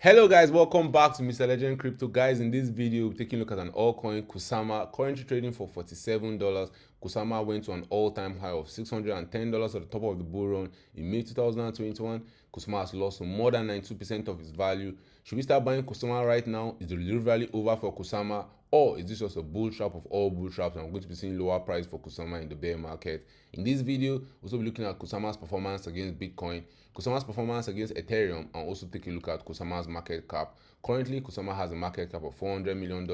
Hello guys, welcome back to Mr. Legend Crypto. Guys, in this video, we're taking a look at an altcoin, Kusama, currently trading for $47. Kusama went to an all-time high of $610 at the top of the bull run in May 2021. Kusama has lost more than 92% of its value. Should we start buying Kusama right now? Is the delivery value over for Kusama? Or is this just a bull trap of all bull traps and we're going to be seeing lower price for Kusama in the bear market? In this video, we'll also be looking at Kusama's performance against Bitcoin, Kusama's performance against Ethereum, and also take a look at Kusama's market cap. Currently, Kusama has a market cap of $400 million.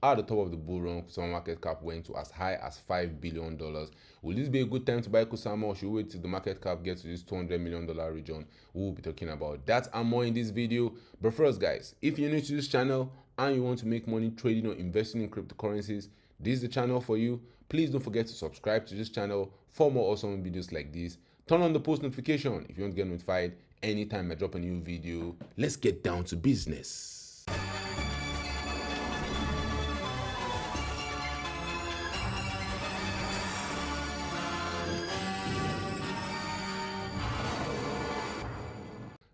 At the top of the bull run, Kusama market cap went to as high as $5 billion. Will this be a good time to buy Kusama, or should we wait till the market cap gets to this $200 million region? We'll be talking about that and more in this video. But first guys, if you're new to this channel and you want to make money trading or investing in cryptocurrencies, this is the channel for you. Please don't forget to subscribe to this channel for more awesome videos like this. Turn on the post notification if you want to get notified anytime I drop a new video. Let's get down to business.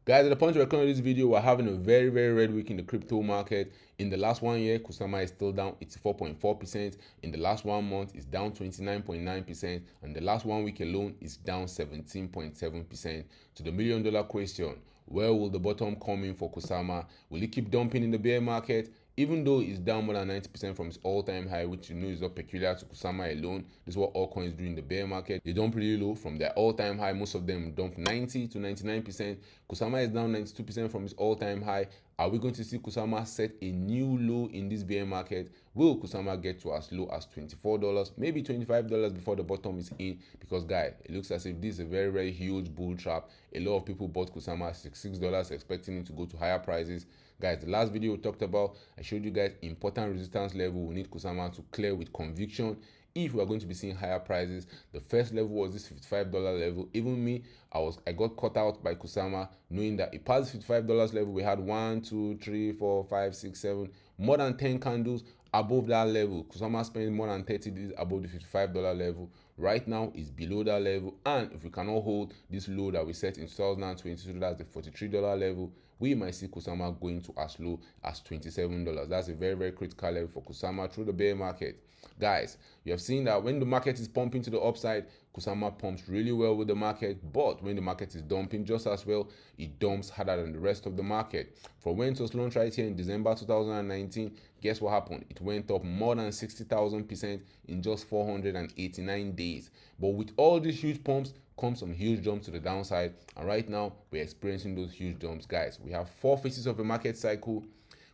Guys, at the point of recording this video, we're having a very red week in the crypto market. In the last 1 year, Kusama is still down 84.4%. In the last 1 month, it's down 29.9%. And the last 1 week alone is down 17.7%. To the million-dollar question, where will the bottom come in for Kusama? Will it keep dumping in the bear market? Even though it's down more than 90% from its all-time high, which you know is not peculiar to Kusama alone. This is what all coins do in the bear market. They dump really low from their all-time high. Most of them dump 90 to 99%. Kusama is down 92% from its all-time high. Are we going to see Kusama set a new low in this bear market? Will Kusama get to as low as $24, maybe $25 before the bottom is in? Because guys, it looks as if this is a very huge bull trap. A lot of people bought Kusama at $66 expecting it to go to higher prices. Guys, the last video we talked about, I showed you guys important resistance level we need Kusama to clear with conviction if we are going to be seeing higher prices. The first level was this $55 level. Even me, I got caught out by Kusama, knowing that it passed $55 level. We had 1, 2, 3, 4, 5, 6, 7, more than 10 candles above that level. Kusama spent more than 30 days above the $55 level. Right now is below that level, and if we cannot hold this low that we set in 2022, that's the $43 level, we might see Kusama going to as low as $27. That's a very critical level for Kusama through the bear market. Guys, you have seen that when the market is pumping to the upside, Kusama pumps really well with the market, but when the market is dumping just as well, it dumps harder than the rest of the market. From when it was launched right here in December 2019, guess what happened? It went up more than 60,000% in just 489 days. But with all these huge pumps comes some huge jumps to the downside, and right now we're experiencing those huge jumps. Guys, we have 4 phases of a market cycle.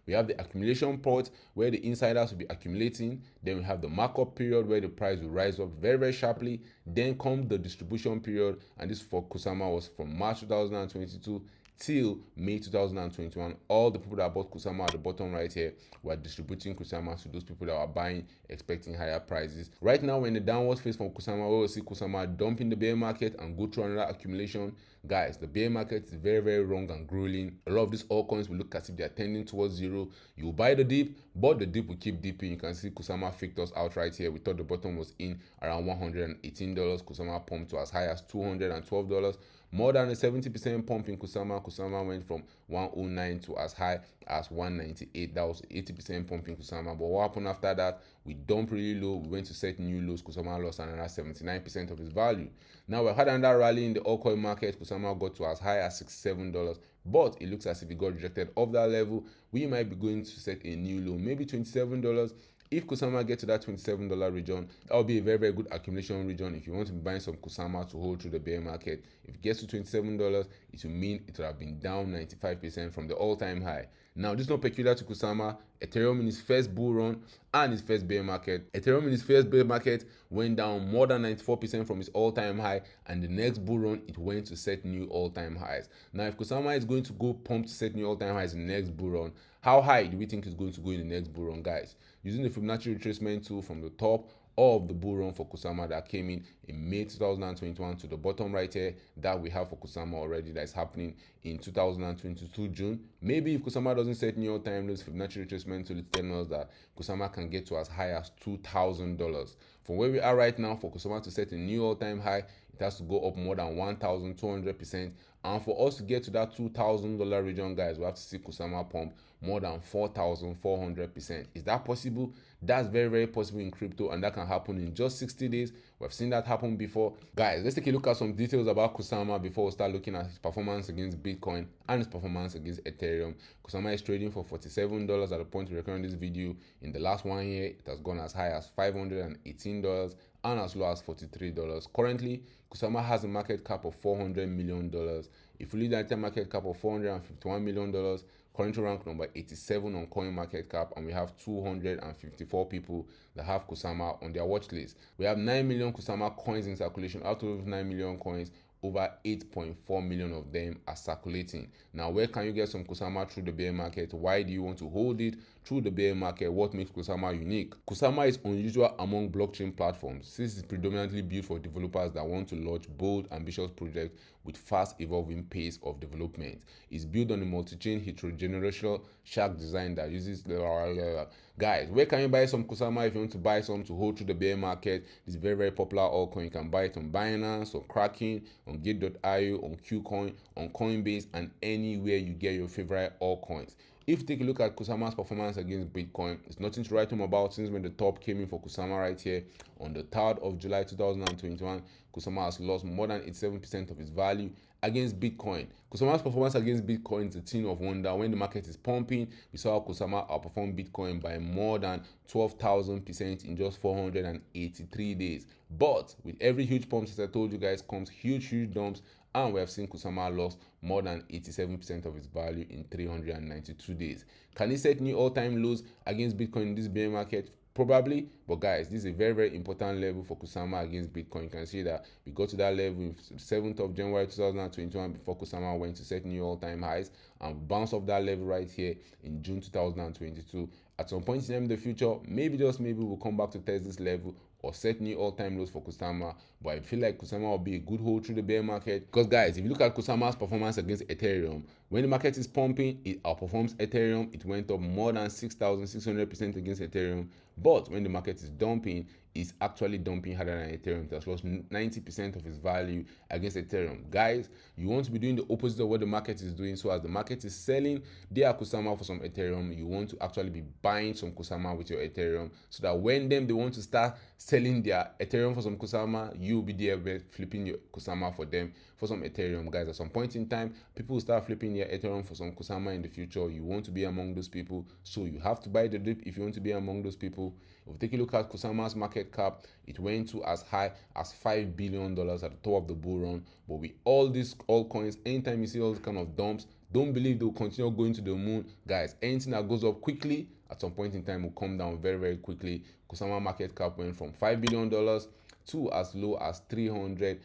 We have the accumulation part where the insiders will be accumulating. Then we have the markup period where the price will rise up very sharply. Then comes the distribution period, and this for Kusama was from March 2022 till May 2021. All the people that bought Kusama at the bottom right here were distributing Kusama to those people that were buying expecting higher prices. Right now we're in the downward phase from Kusama, where we'll see Kusama dump in the bear market and go through another accumulation. Guys, the bear market is very wrong and grueling. A lot of these altcoins will look as if they're tending towards zero. You buy the dip, but the dip will keep dipping. You can see Kusama faked us out right here. We thought the bottom was in around $118. Kusama pumped to as high as $212. More than a 70% pump in Kusama. Kusama went from 109 to as high as 198. That was 80% pump in Kusama. But what happened after that? We dumped really low. We went to set new lows. Kusama lost another 79% of its value. Now we had another rally in the altcoin market. Kusama got to as high as $67. But it looks as if it got rejected off that level. We might be going to set a new low, maybe $27. If Kusama gets to that $27 region, that will be a very good accumulation region if you want to be buying some Kusama to hold through the bear market. If it gets to $27, it will mean it will have been down 95% from the all-time high. Now, this is not peculiar to Kusama. Ethereum in its first bull run and its first bear market. Ethereum in its first bear market went down more than 94% from its all-time high, and the next bull run, it went to set new all-time highs. Now, if Kusama is going to go pump to set new all-time highs in the next bull run, how high do we think it's going to go in the next bull run, guys? Using the Fibonacci retracement tool from the top of the bull run for Kusama that came in May 2021 to the bottom right here that we have for Kusama already, that is happening in 2022 June. Maybe if Kusama doesn't set new all-time lows, Fibonacci retracement tool is telling us that Kusama can get to as high as $2,000. From where we are right now, for Kusama to set a new all-time high, it has to go up more than 1,200%. And for us to get to that $2,000 region, guys, we have to see Kusama pump more than 4,400%. Is that possible? That's very, very possible in crypto, and that can happen in just 60 days. We've seen that happen before. Guys, let's take a look at some details about Kusama before we start looking at his performance against Bitcoin and his performance against Ethereum. Kusama is trading for $47 at the point we recording this video. In the last 1 year, it has gone as high as $518 and as low as $43. Currently, Kusama has a market cap of $400 million. If we lead the market cap of $451 million, currently ranked number 87 on CoinMarketCap, and we have 254 people that have Kusama on their watch list. We have 9 million Kusama coins in circulation. Out of 9 million coins, over 8.4 million of them are circulating. Now, where can you get some Kusama through the bear market? Why do you want to hold it through the bear market? What makes Kusama unique? Kusama is unusual among blockchain platforms. This is predominantly built for developers that want to launch bold, ambitious projects with fast evolving pace of development. It's built on a multi-chain heterogeneous shark design that uses guys, where can you buy some Kusama if you want to buy some to hold through the bear market? This very, very popular altcoin. You can buy it on Binance, on Kraken, on Gate.io, on KuCoin, on Coinbase, and anywhere you get your favorite altcoins. If you take a look at Kusama's performance against Bitcoin, it's nothing to write home about since when the top came in for Kusama right here on the 3rd of July 2021. Kusama has lost more than 87% of its value against Bitcoin. Kusama's performance against Bitcoin is a thing of wonder. When the market is pumping, we saw Kusama outperform Bitcoin by more than 12,000% in just 483 days. But with every huge pump, as I told you guys, comes huge dumps, and we have seen Kusama lost more than 87% of its value in 392 days. Can it set new all-time lows against Bitcoin in this bear market? Probably, but guys, this is a very, very important level for Kusama against Bitcoin. You can see that we got to that level in 7th of January 2021 before Kusama went to set new all-time highs, and bounce off that level right here in June 2022. At some point in the future, maybe just maybe we'll come back to test this level or set new all-time lows for Kusama. But I feel like Kusama will be a good hold through the bear market, because guys, if you look at Kusama's performance against Ethereum, when the market is pumping, it outperforms Ethereum. It went up more than 6,600% against Ethereum. But when the market is dumping, it's actually dumping harder than Ethereum. It has lost 90% of its value against Ethereum. Guys, you want to be doing the opposite of what the market is doing. So as the market is selling their Kusama for some Ethereum, you want to actually be buying some Kusama with your Ethereum, so that when they want to start selling their Ethereum for some Kusama, you'll be there flipping your Kusama for them for some Ethereum. Guys, at some point in time, people will start flipping their Ethereum for some Kusama in the future. You want to be among those people, so you have to buy the dip if you want to be among those people. If we take a look at Kusama's market cap, it went to as high as $5 billion at the top of the bull run. But with all these altcoins, anytime you see all these kind of dumps, don't believe they'll continue going to the moon. Guys, anything that goes up quickly at some point in time will come down very, very quickly. Kusama market cap went from $5 billion to as low as $367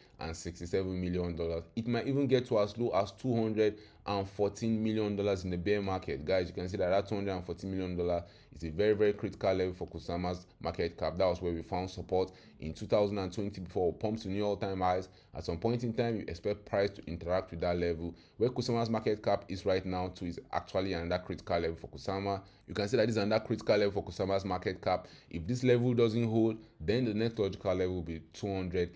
million. It might even get to as low as $214 million in the bear market. Guys, you can see that $214 million is a very, very critical level for Kusama's market cap. That was where we found support in 2020 before it pumps to new all-time highs. At some point in time, you expect price to interact with that level. Where Kusama's market cap is right now too is actually another critical level for Kusama. You can see that this is another critical level for Kusama's market cap. If this level doesn't hold, then the next logical level will be $214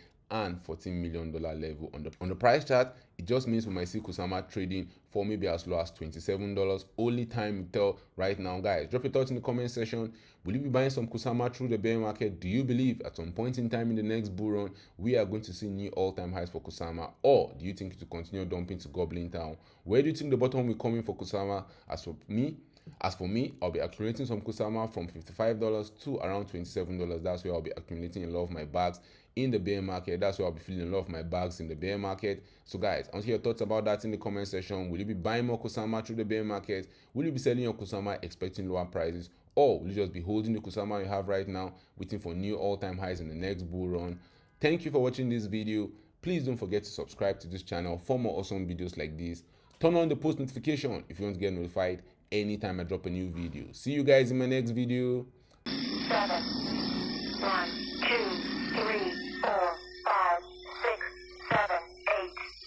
million level. On the price chart, it just means we might see Kusama trading for maybe as low as $27. Only time will tell right now. Guys, drop your thoughts in the comment section. Will you be buying some Kusama through the bear market? Do you believe at some point in time in the next bull run we are going to see new all-time highs for Kusama, or do you think it will continue dumping to Goblin Town? Where do you think the bottom will come in for Kusama? As for me, I'll be accumulating some Kusama from $55 to around $27. That's where I'll be accumulating a lot of my bags in the bear market. That's where I'll be filling a lot of my bags in the bear market. So guys, I want to hear your thoughts about that in the comment section. Will you be buying more Kusama through the bear market? Will you be selling your Kusama expecting lower prices? Or will you just be holding the Kusama you have right now, waiting for new all-time highs in the next bull run? Thank you for watching this video. Please don't forget to subscribe to this channel for more awesome videos like this. Turn on the post notification if you want to get notified anytime I drop a new video. See you guys in my next video. 7, 1.